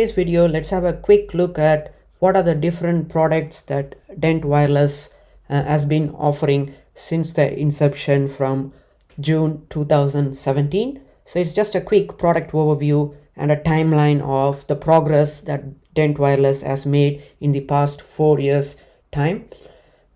Today's video, let's have a quick look at what are the different products that Dent Wireless has been offering since the inception from June 2017. So it's just a quick product overview and a timeline of the progress that Dent Wireless has made in the past 4 years time.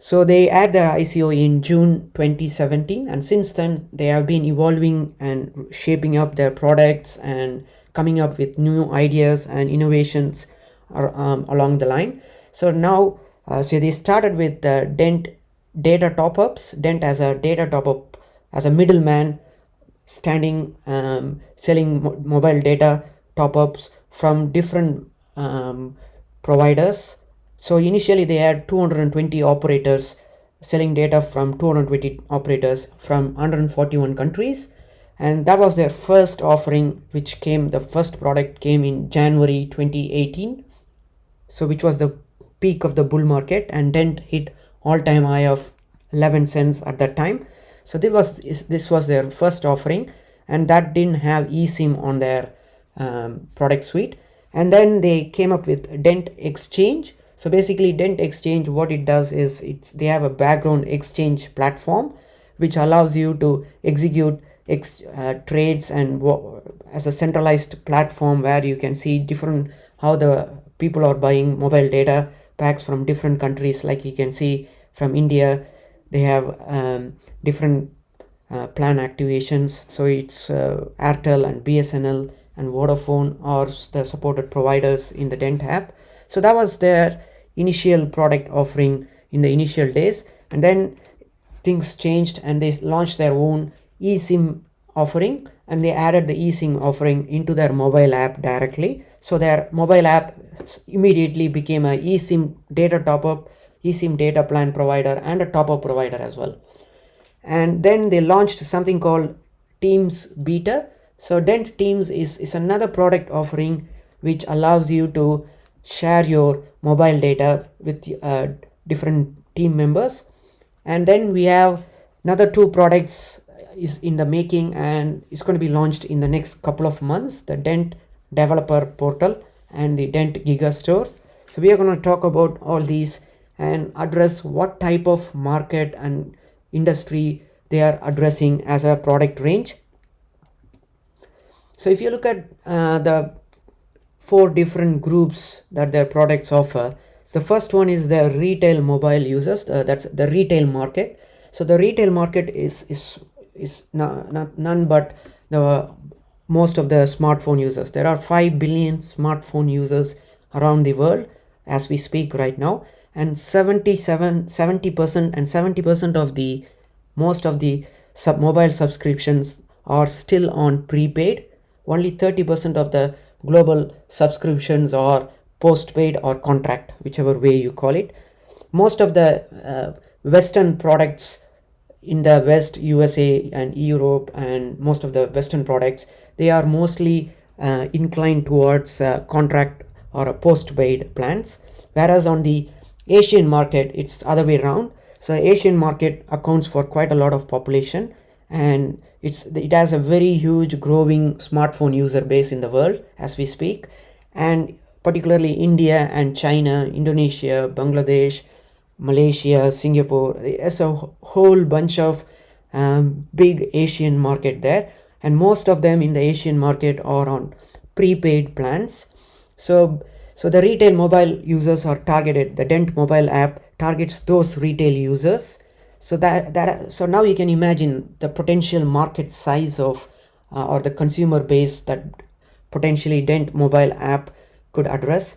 So they had their ICO in June 2017, and since then they have been evolving and shaping up their products and coming up with new ideas and innovations along the line. So now, so they started with Dent data top-ups. Dent as a data top-up, as a middleman, standing selling mobile data top-ups from different providers. So initially they had 220 operators selling data from 220 operators from 141 countries, and that was their first offering, which came, the first product came in January 2018, so which was the peak of the bull market, and Dent hit all-time high of 11 cents at that time. So this was their first offering, and that didn't have eSIM on their product suite. And then they came up with Dent Exchange. So basically Dent Exchange, what it does is they have a background exchange platform which allows you to execute trades, and as a centralized platform where you can see different how the people are buying mobile data packs from different countries. Like you can see from India, they have different plan activations. So it's Airtel and BSNL and Vodafone are the supported providers in the Dent app. So that was their initial product offering in the initial days, and then things changed and they launched their own eSIM offering, and they added the eSIM offering into their mobile app directly. So their mobile app immediately became a eSIM data top-up, eSIM data plan provider, and a top-up provider as well. And then they launched something called Teams Beta. So Dent Teams is another product offering which allows you to share your mobile data with different team members. And then we have another two products is in the making, and it's going to be launched in the next couple of months, the Dent Developer Portal and the Dent Giga Stores. So we are going to talk about all these and address what type of market and industry they are addressing as a product range. So if you look at the four different groups that their products offer, the first one is the retail mobile users. That's the retail market. So the retail market is none but the most of the smartphone users. There are 5 billion smartphone users around the world as we speak right now, and 70% of the most of the mobile subscriptions are still on prepaid. Only 30% of the global subscriptions are postpaid or contract, whichever way you call it. Most of the Western products in the West, USA and Europe, and most of the Western products, they are mostly inclined towards contract or a postpaid plans, whereas on the Asian market it's other way around. So the Asian market accounts for quite a lot of population, and it has a very huge growing smartphone user base in the world as we speak, and particularly India and China, Indonesia, Bangladesh, Malaysia, Singapore. There's a whole bunch of big Asian market there, and most of them in the Asian market are on prepaid plans. So the retail mobile users are targeted. The Dent mobile app targets those retail users. So so now you can imagine the potential market size of or the consumer base that potentially Dent mobile app could address.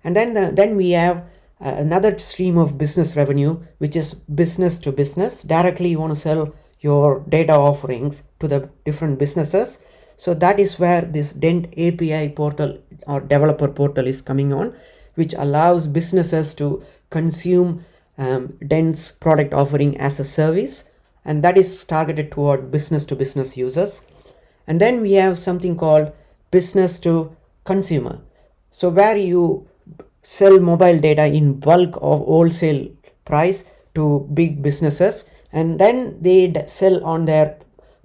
And then we have another stream of business revenue, which is business to business. Directly you want to sell your data offerings to the different businesses. So that is where this Dent API portal or developer portal is coming on, which allows businesses to consume Dent's product offering as a service, and that is targeted toward business to business users. And then we have something called business to consumer. So where you sell mobile data in bulk of wholesale price to big businesses, and then they sell on their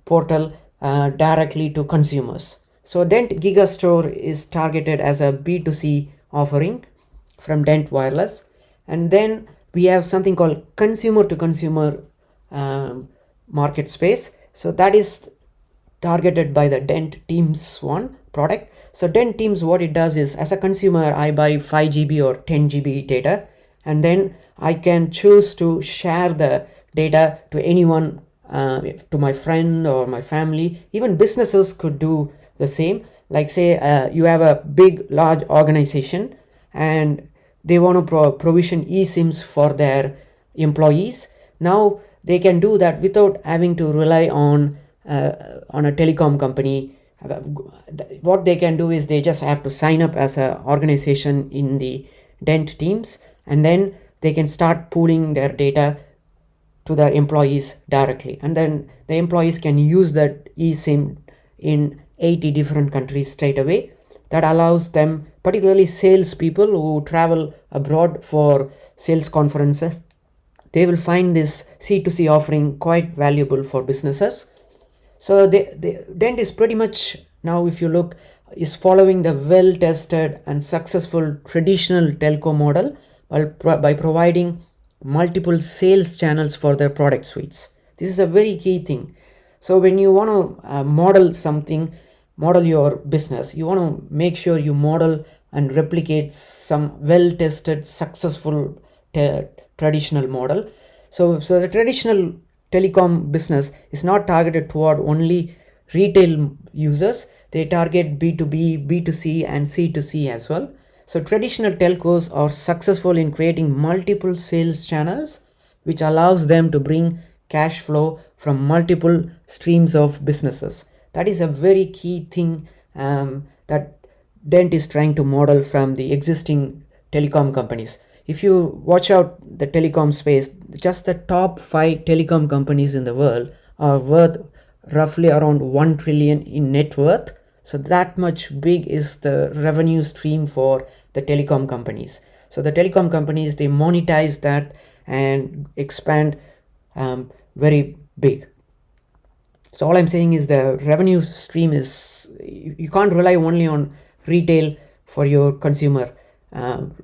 portal directly to consumers. So Dent Gigastore is targeted as a B2C offering from Dent Wireless. And then we have something called consumer to consumer market space. So that is targeted by the Dent Teams one product. So Dent Teams, what it does is, as a consumer, I buy 5 GB or 10 GB data, and then I can choose to share the data to anyone, to my friend or my family. Even businesses could do the same. Like say you have a big large organization and they want to provision eSIMs for their employees. Now they can do that without having to rely on a telecom company. What they can do is they just have to sign up as an organization in the Dent Teams, and then they can start pooling their data to their employees directly, and then the employees can use that eSIM in 80 different countries straight away. That allows them, particularly sales people who travel abroad for sales conferences, they will find this C2C offering quite valuable for businesses. So the Dent is pretty much, now if you look, is following the well-tested and successful traditional telco model by providing multiple sales channels for their product suites. This is a very key thing. So when you want to model your business, you want to make sure you model and replicate some well-tested, successful traditional model. So the traditional telecom business is not targeted toward only retail users. They target B2B, B2C, and C2C as well. So traditional telcos are successful in creating multiple sales channels, which allows them to bring cash flow from multiple streams of businesses. That is a very key thing that Dent is trying to model from the existing telecom companies. If you watch out the telecom space, just the top 5 telecom companies in the world are worth roughly around 1 trillion in net worth. So that much big is the revenue stream for the telecom companies. So the telecom companies, they monetize that and expand very big. So all I'm saying is the revenue stream is, you can't rely only on retail for your consumer,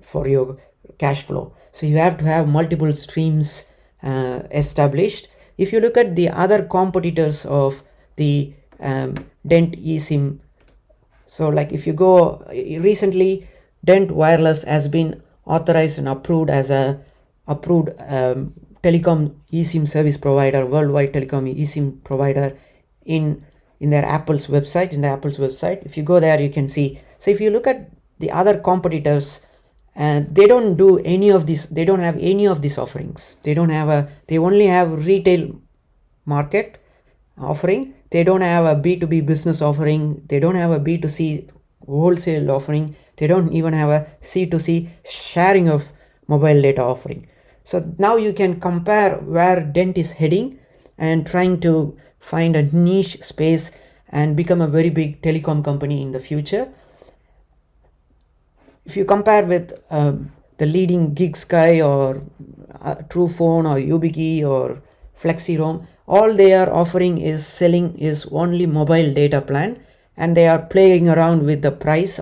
for your cash flow. So you have to have multiple streams established. If you look at the other competitors of the Dent eSIM, so like if you go recently, Dent Wireless has been authorized and approved as a approved telecom eSIM service provider, worldwide telecom eSIM provider in their Apple's website. If you go there, you can see. So if you look at the other competitors, they don't do any of this. They don't have any of these offerings. They only have retail market offering. They don't have a B2B business offering. They don't have a B2C wholesale offering. They don't even have a C2C sharing of mobile data offering. So now you can compare where Dent is heading and trying to find a niche space and become a very big telecom company in the future. If you compare with the leading GigSky or Truephone or YubiKey or FlexiRoam, all they are offering is selling is only mobile data plan, and they are playing around with the price,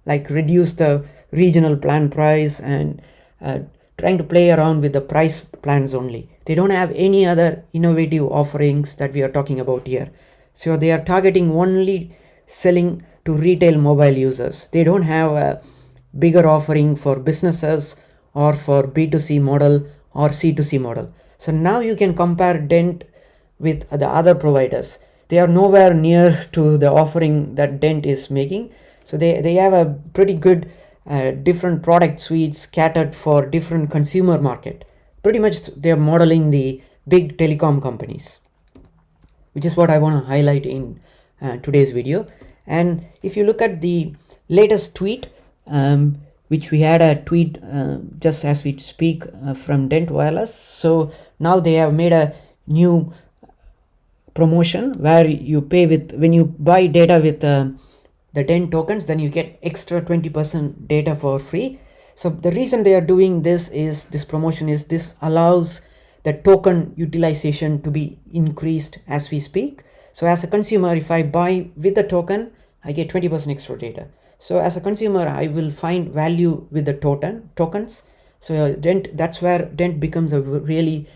like reduce the regional plan price and trying to play around with the price plans only. They don't have any other innovative offerings that we are talking about here. So they are targeting only selling to retail mobile users. They don't have a bigger offering for businesses or for B2C model or C2C model. So now you can compare Dent with the other providers. They are nowhere near to the offering that Dent is making. So they have a pretty good different product suites catered for different consumer market. Pretty much they are modeling the big telecom companies, which is what I want to highlight in today's video. And if you look at the latest tweet, which we had a tweet just as we speak from Dent Wireless. So now they have made a new promotion where you pay with, when you buy data with the Dent tokens, then you get extra 20% data for free. So the reason they are doing this is, this promotion is, this allows the token utilization to be increased as we speak. So as a consumer, if I buy with the token, I get 20% extra data. So as a consumer, I will find value with the tokens. So Dent, that's where Dent becomes a really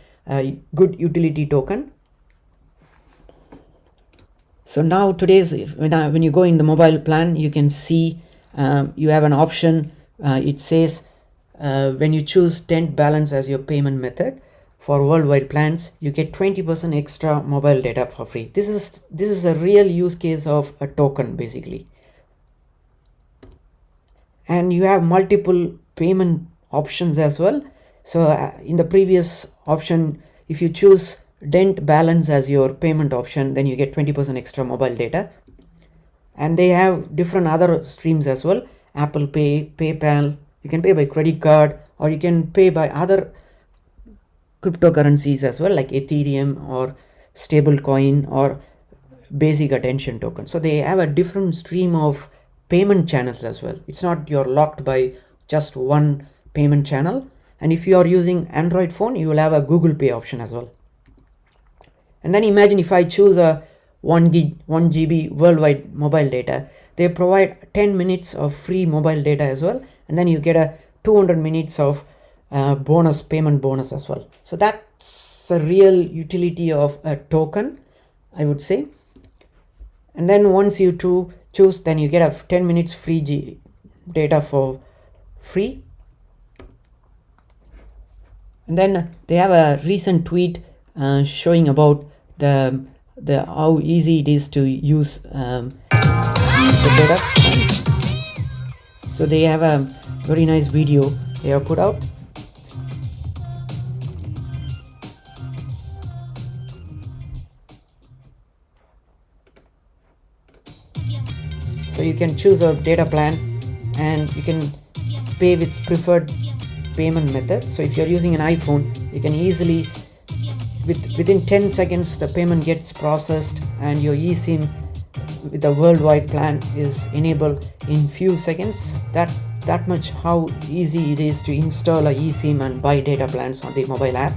good utility token. So now today's when you go in the mobile plan, you can see you have an option. It says when you choose Dent balance as your payment method for worldwide plans, you get 20% extra mobile data for free. This is a real use case of a token basically. And you have multiple payment options as well. So in the previous option, if you choose Dent balance as your payment option, then you get 20% extra mobile data. And they have different other streams as well. Apple Pay, PayPal, you can pay by credit card, or you can pay by other cryptocurrencies as well, like Ethereum or stablecoin or basic attention token. So they have a different stream of payment channels as well. It's not you're locked by just one payment channel. And if you are using Android phone, you will have a Google Pay option as well. And then imagine if I choose a 1 GB worldwide mobile data, they provide 10 minutes of free mobile data as well, and then you get a 200 minutes of payment bonus as well. So that's the real utility of a token, I would say. And then once you choose, then you get a 10 minutes free data for free. And then they have a recent tweet showing about the how easy it is to use the data. So they have a very nice video they have put out. So you can choose a data plan and you can pay with preferred payment method. So if you're using an iPhone, you can easily within 10 seconds the payment gets processed and your eSIM with the worldwide plan is enabled in few seconds. That much how easy it is to install a eSIM and buy data plans on the mobile app.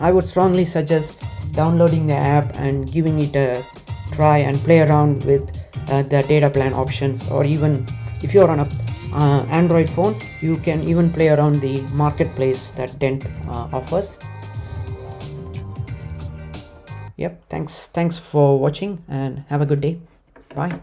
I would strongly suggest downloading the app and giving it a try and play around with the data plan options, or even if you're on a Android phone, you can even play around the marketplace that Dent offers. Yep, thanks for watching and have a good day. Bye.